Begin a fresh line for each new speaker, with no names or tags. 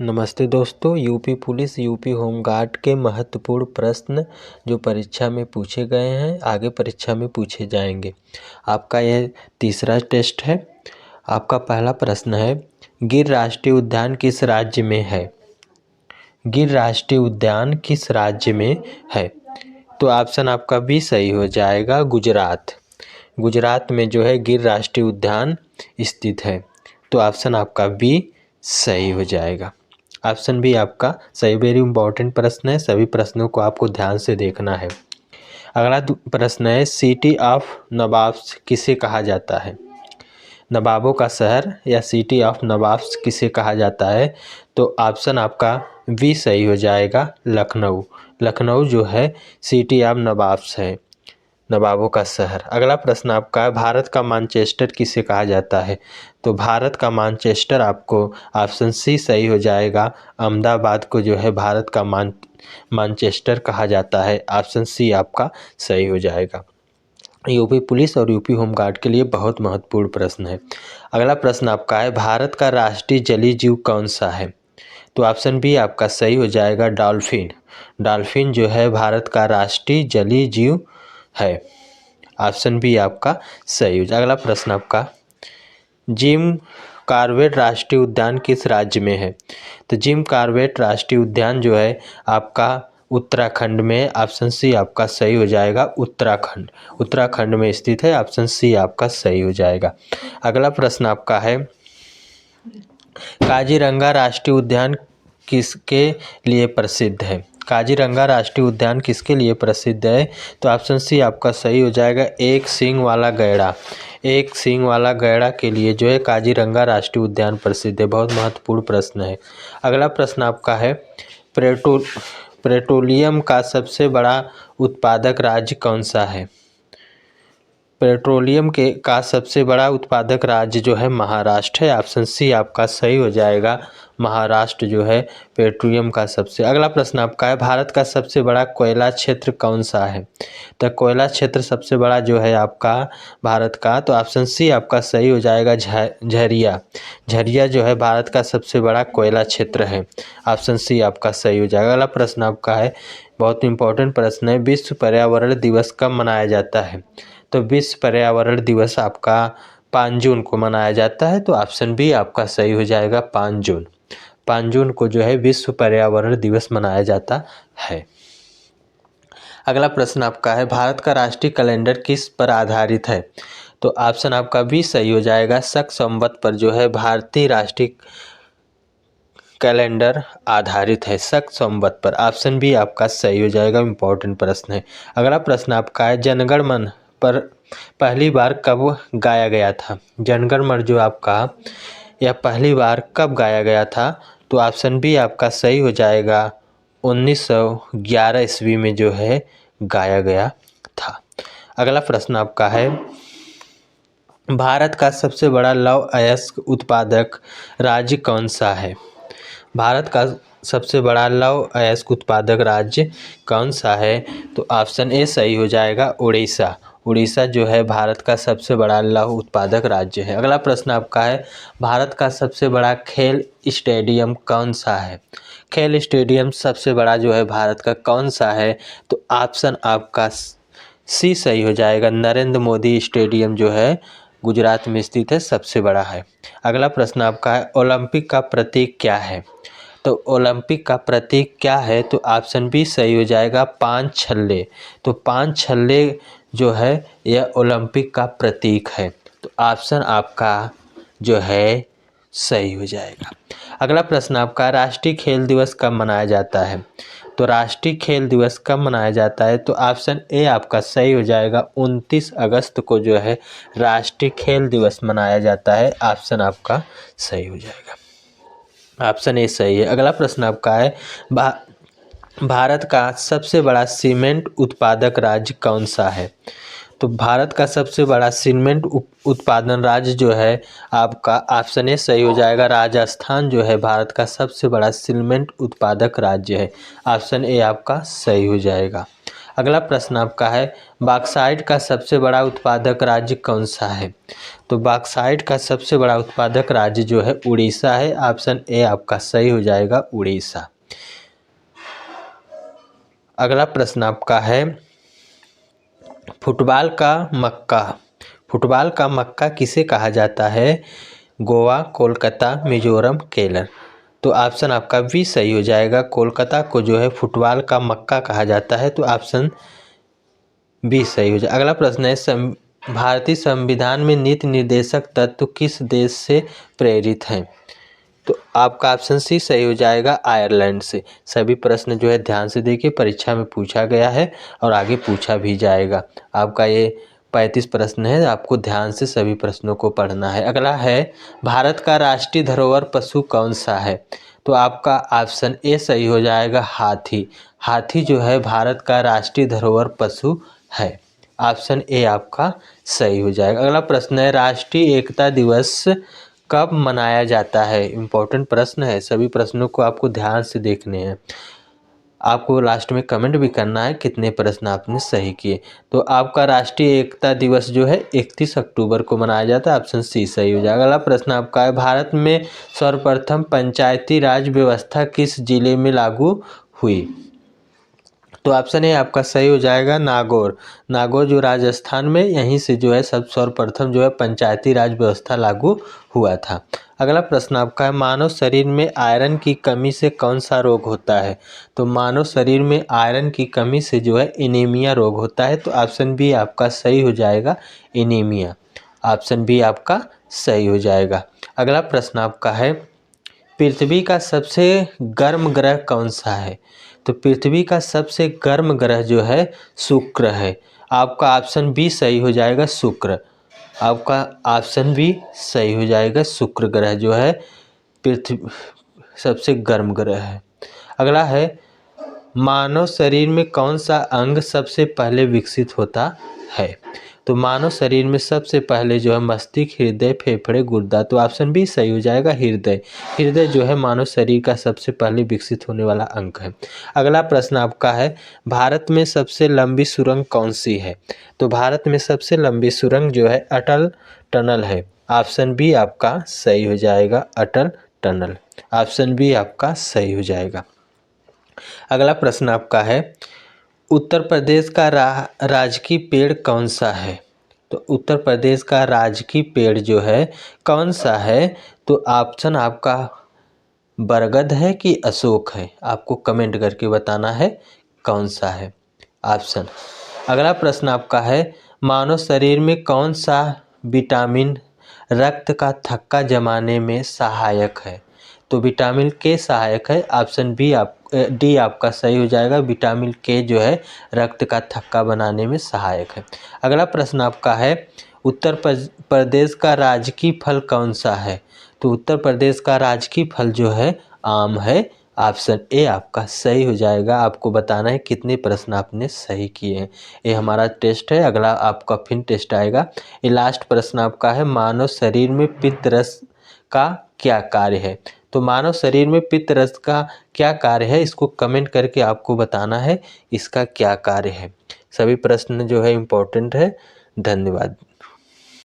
नमस्ते दोस्तों। UP police UP home guard के महत्वपूर्ण प्रश्न जो परीक्षा में पूछे गए हैं, आगे परीक्षा में पूछे जाएंगे। आपका यह तीसरा टेस्ट है। आपका पहला प्रश्न है, गिर राष्ट्रीय उद्यान किस राज्य में है? गिर राष्ट्रीय उद्यान किस राज्य में है? तो ऑप्शन आपका बी सही हो जाएगा, गुजरात। गुजरात में जो है गिर राष्ट्रीय उद्यान स्थित है। तो ऑप्शन आपका बी सही हो जाएगा। ऑप्शन बी आपका सही। वेरी इंपॉर्टेंट प्रश्न है, सभी प्रश्नों को आपको ध्यान से देखना है। अगला प्रश्न है, सिटी ऑफ नवाब्स किसे कहा जाता है? नवाबों का शहर या सिटी ऑफ नवाब्स किसे कहा जाता है? तो ऑप्शन आपका बी सही हो जाएगा, लखनऊ। लखनऊ जो है सिटी ऑफ नवाब्स है, नवाबों का शहर। अगला प्रश्न आपका है, भारत का मैनचेस्टर किसे कहा जाता है? तो भारत का मैनचेस्टर आपको ऑप्शन सी सही हो जाएगा, अहमदाबाद को जो है भारत का मैनचेस्टर कहा जाता है। ऑप्शन सी आपका सही हो जाएगा। यूपी पुलिस और यूपी होमगार्ड के लिए बहुत महत्वपूर्ण प्रश्न है। अगला प्रश्न आपका है, भारत का राष्ट्रीय जलीय जीव कौन सा है? तो ऑप्शन बी आपका सही हो जाएगा, डॉल्फिन। डॉल्फिन जो है भारत का राष्ट्रीय जलीय जीव है। ऑप्शन बी आपका सही हो जाएगा। अगला प्रश्न आपका, जिम कॉर्बेट राष्ट्रीय उद्यान किस राज्य में है? तो जिम कॉर्बेट राष्ट्रीय उद्यान जो है आपका उत्तराखंड में। ऑप्शन सी आपका सही हो जाएगा, उत्तराखंड। उत्तराखंड में स्थित है। ऑप्शन सी आपका सही हो जाएगा। अगला प्रश्न आपका है, काजीरंगा राष्ट्रीय उद्यान किसके लिए प्रसिद्ध है? काजीरंगा राष्ट्रीय उद्यान किसके लिए प्रसिद्ध है? तो ऑप्शन सी आपका सही हो जाएगा, एक सींग वाला गैड़ा। एक सींग वाला गैड़ा के लिए जो है काजीरंगा राष्ट्रीय उद्यान प्रसिद्ध है। बहुत महत्वपूर्ण प्रश्न है। अगला प्रश्न आपका है, पेट्रोलियम का सबसे बड़ा उत्पादक राज्य कौन सा है? पेट्रोलियम का सबसे बड़ा उत्पादक राज्य जो है महाराष्ट्र है। ऑप्शन सी आपका सही हो जाएगा, महाराष्ट्र जो है पेट्रोलियम का सबसे। अगला प्रश्न आपका है, भारत का सबसे बड़ा कोयला क्षेत्र कौन सा है? तो कोयला क्षेत्र सबसे बड़ा जो है आपका भारत का, तो ऑप्शन सी आपका सही हो जाएगा, झरिया। झरिया जो है भारत का सबसे बड़ा कोयला क्षेत्र है। ऑप्शन सी आपका सही हो जाएगा। अगला प्रश्न आपका है, बहुत इंपॉर्टेंट प्रश्न है, विश्व पर्यावरण दिवस कब मनाया जाता है? तो विश्व पर्यावरण दिवस आपका 5 जून को मनाया जाता है। तो ऑप्शन बी आपका सही हो जाएगा, 5 जून। 5 जून को जो है विश्व पर्यावरण दिवस मनाया जाता है। अगला प्रश्न आपका है, भारत का राष्ट्रीय कैलेंडर किस पर आधारित है? तो ऑप्शन आपका बी सही हो जाएगा, शक संवत पर जो है भारतीय राष्ट्रीय कैलेंडर आधारित है, शक संवत पर। ऑप्शन बी आपका सही हो जाएगा। इंपॉर्टेंट प्रश्न है। अगला प्रश्न आपका है, जनगण मन पर पहली बार कब गाया गया था? जनगण मन जो आपका यह पहली बार कब गाया गया था? तो ऑप्शन बी आपका सही हो जाएगा, 1911 ईस्वी में जो है गाया गया था। अगला प्रश्न आपका है, भारत का सबसे बड़ा लौह अयस्क उत्पादक राज्य कौन सा है? भारत का सबसे बड़ा लौह अयस्क उत्पादक राज्य कौन सा है? तो ऑप्शन ए सही हो जाएगा, उड़ीसा। उड़ीसा जो है भारत का सबसे बड़ा लौह उत्पादक राज्य है। अगला प्रश्न आपका है, भारत का सबसे बड़ा खेल स्टेडियम कौन सा है? खेल स्टेडियम सबसे बड़ा जो है भारत का कौन सा है? तो ऑप्शन आपका सी सही हो जाएगा, नरेंद्र मोदी स्टेडियम जो है गुजरात में स्थित है, सबसे बड़ा है। अगला प्रश्न आपका है, ओलंपिक का प्रतीक क्या है? तो ओलंपिक का प्रतीक क्या है? तो ऑप्शन बी सही हो जाएगा, 5 छल्ले। तो 5 छल्ले जो है यह ओलंपिक का प्रतीक है। तो ऑप्शन आपका जो है सही हो जाएगा। अगला प्रश्न आपका, राष्ट्रीय खेल दिवस कब मनाया जाता है? तो राष्ट्रीय खेल दिवस कब मनाया जाता है? तो ऑप्शन ए आपका सही हो जाएगा, 29 अगस्त को जो है राष्ट्रीय खेल दिवस मनाया जाता है। ऑप्शन आपका सही हो जाएगा, ऑप्शन ए सही है। अगला प्रश्न आपका है, भारत का सबसे बड़ा सीमेंट उत्पादक राज्य कौन सा है? तो भारत का सबसे बड़ा सीमेंट उत्पादन राज्य जो है आपका ऑप्शन ए सही हो जाएगा, राजस्थान जो है भारत का सबसे बड़ा सीमेंट उत्पादक राज्य है। ऑप्शन ए आपका सही हो जाएगा। अगला प्रश्न आपका है, बॉक्साइट का सबसे बड़ा उत्पादक राज्य कौन सा है? तो बॉक्साइट का सबसे बड़ा उत्पादक राज्य जो है उड़ीसा है। ऑप्शन ए आपका सही हो जाएगा, उड़ीसा। अगला प्रश्न आपका है, फुटबॉल का मक्का किसे कहा जाता है? गोवा, कोलकाता, मिजोरम, केरल। तो ऑप्शन आपका बी सही हो जाएगा। कोलकाता को जो है फुटबॉल का मक्का कहा जाता है, तो ऑप्शन बी सही हो जाएगा। अगला प्रश्न है, भारतीय संविधान में नीति निर्देशक तत्व किस देश से प्रेरित हैं? तो आपका ऑप्शन सी सही हो जाएगा, आयरलैंड से। सभी प्रश्न जो है ध्यान से देखिए, परीक्षा में पूछा गया है और आगे पूछा भी जाएगा। आपका ये 35 प्रश्न है, आपको ध्यान से सभी प्रश्नों को पढ़ना है। अगला है, भारत का राष्ट्रीय धरोहर पशु कौन सा है? तो आपका ऑप्शन ए सही हो जाएगा, हाथी। हाथी जो है भारत का राष्ट्रीय धरोहर पशु है। ऑप्शन ए आपका सही हो जाएगा। अगला प्रश्न है, राष्ट्रीय एकता दिवस कब मनाया जाता है? इम्पोर्टेंट प्रश्न है, सभी प्रश्नों को आपको ध्यान से देखने हैं। आपको लास्ट में कमेंट भी करना है कितने प्रश्न आपने सही किए। तो आपका राष्ट्रीय एकता दिवस जो है 31 अक्टूबर को मनाया जाता है। ऑप्शन सी सही हो जाएगा। अगला प्रश्न आपका है, भारत में सर्वप्रथम पंचायती राज व्यवस्था किस जिले में लागू हुई? तो ऑप्शन ए आपका सही हो जाएगा, नागौर। नागौर जो राजस्थान में, यहीं से जो है सर्वप्रथम जो है पंचायती राज व्यवस्था लागू हुआ था। अगला प्रश्न आपका है, मानव शरीर में आयरन की कमी से कौन सा रोग होता है? तो मानव शरीर में आयरन की कमी से जो है एनीमिया रोग होता है। तो ऑप्शन बी आपका सही हो जाएगा, एनीमिया। ऑप्शन बी आपका सही हो जाएगा। अगला प्रश्न आपका है, पृथ्वी का सबसे गर्म ग्रह कौन सा है? तो पृथ्वी का सबसे गर्म ग्रह जो है शुक्र है। आपका ऑप्शन बी सही हो जाएगा, शुक्र। आपका ऑप्शन बी सही हो जाएगा, शुक्र ग्रह जो है पृथ्वी सबसे गर्म ग्रह है। अगला है, मानव शरीर में कौन सा अंग सबसे पहले विकसित होता है? तो मानव शरीर में सबसे पहले जो है मस्तिष्क, हृदय, फेफड़े, गुर्दा। तो ऑप्शन बी सही हो जाएगा, हृदय। हृदय जो है मानव शरीर का सबसे पहले विकसित होने वाला अंग है। अगला प्रश्न आपका है, भारत में सबसे लंबी सुरंग कौन सी है? तो भारत में सबसे लंबी सुरंग जो है अटल टनल है। ऑप्शन बी आपका सही हो जाएगा, अटल टनल। ऑप्शन बी आपका सही हो जाएगा। अगला प्रश्न आपका है, उत्तर प्रदेश का राजकीय पेड़ कौन सा है? तो उत्तर प्रदेश का राजकीय पेड़ जो है कौन सा है? तो ऑप्शन आपका बरगद है कि अशोक है? आपको कमेंट करके बताना है कौन सा है ऑप्शन। अगला प्रश्न आपका है, मानव शरीर में कौन सा विटामिन रक्त का थक्का जमाने में सहायक है? तो विटामिन के सहायक है। ऑप्शन बी डी आपका सही हो जाएगा, विटामिन के जो है रक्त का थक्का बनाने में सहायक है। अगला प्रश्न आपका है, उत्तर प्रदेश का राजकीय फल कौन सा है? तो उत्तर प्रदेश का राजकीय फल जो है आम है। ऑप्शन ए आपका सही हो जाएगा। आपको बताना है कितने प्रश्न आपने सही किए हैं। ये हमारा टेस्ट है, अगला आपका फिर टेस्ट आएगा। ये लास्ट प्रश्न आपका है, मानव शरीर में पित्त रस का क्या कार्य है? तो मानव शरीर में पित्त रस का क्या कार्य है, इसको कमेंट करके आपको बताना है इसका क्या कार्य है। सभी प्रश्न जो है इम्पोर्टेंट है। धन्यवाद।